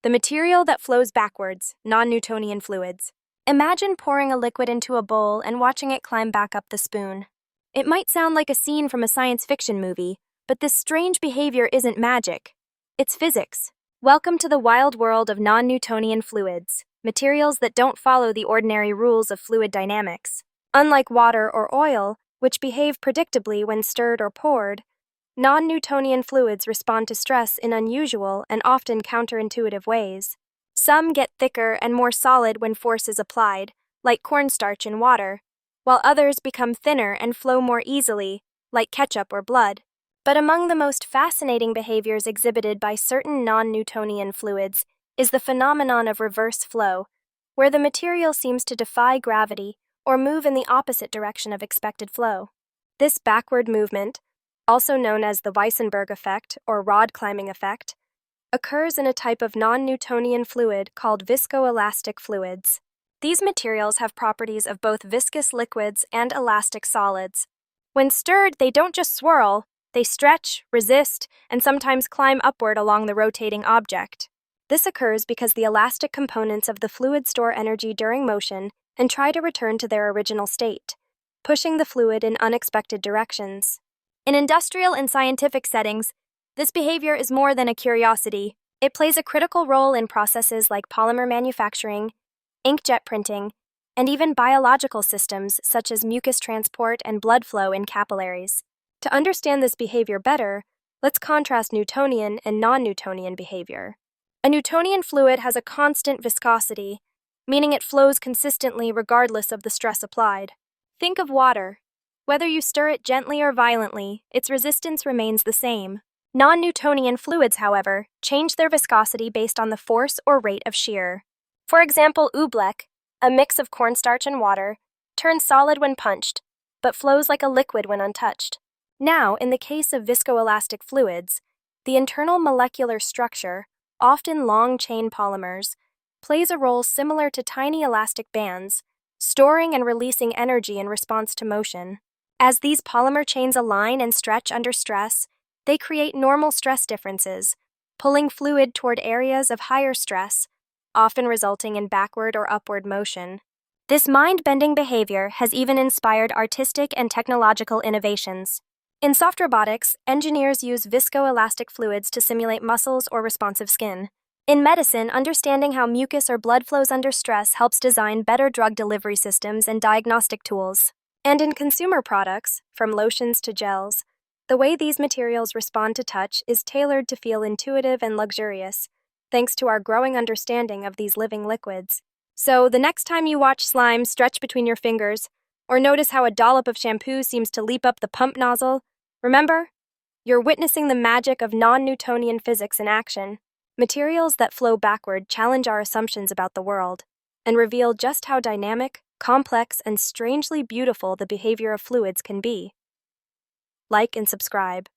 the material that flows backwards, non-Newtonian fluids. Imagine pouring a liquid into a bowl and watching it climb back up the spoon. It might sound like a scene from a science fiction movie, but this strange behavior isn't magic. It's physics. Welcome to the wild world of non-Newtonian fluids, materials that don't follow the ordinary rules of fluid dynamics. Unlike water or oil, which behave predictably when stirred or poured, non-Newtonian fluids respond to stress in unusual and often counterintuitive ways. Some get thicker and more solid when force is applied, like cornstarch in water, while others become thinner and flow more easily, like ketchup or blood. But among the most fascinating behaviors exhibited by certain non-Newtonian fluids is the phenomenon of reverse flow, where the material seems to defy gravity or move in the opposite direction of expected flow. This backward movement, also known as the Weissenberg effect or rod climbing effect, occurs in a type of non-Newtonian fluid called viscoelastic fluids. These materials have properties of both viscous liquids and elastic solids. When stirred, they don't just swirl, they stretch, resist, and sometimes climb upward along the rotating object. This occurs because the elastic components of the fluid store energy during motion and try to return to their original state, pushing the fluid in unexpected directions. In industrial and scientific settings, this behavior is more than a curiosity. It plays a critical role in processes like polymer manufacturing, inkjet printing, and even biological systems such as mucus transport and blood flow in capillaries. To understand this behavior better, let's contrast Newtonian and non-Newtonian behavior. A Newtonian fluid has a constant viscosity, meaning it flows consistently regardless of the stress applied. Think of water. Whether you stir it gently or violently, its resistance remains the same. Non-Newtonian fluids, however, change their viscosity based on the force or rate of shear. For example, oobleck, a mix of cornstarch and water, turns solid when punched, but flows like a liquid when untouched. Now, in the case of viscoelastic fluids, the internal molecular structure, often long-chain polymers, plays a role similar to tiny elastic bands, storing and releasing energy in response to motion. As these polymer chains align and stretch under stress, they create normal stress differences, pulling fluid toward areas of higher stress, often resulting in backward or upward motion. This mind-bending behavior has even inspired artistic and technological innovations. In soft robotics, engineers use viscoelastic fluids to simulate muscles or responsive skin. In medicine, understanding how mucus or blood flows under stress helps design better drug delivery systems and diagnostic tools. And in consumer products, from lotions to gels, the way these materials respond to touch is tailored to feel intuitive and luxurious, thanks to our growing understanding of these living liquids. So, the next time you watch slime stretch between your fingers, or notice how a dollop of shampoo seems to leap up the pump nozzle, remember, you're witnessing the magic of non-Newtonian physics in action. Materials that flow backward challenge our assumptions about the world and reveal just how dynamic, complex, and strangely beautiful the behavior of fluids can be. Like and subscribe.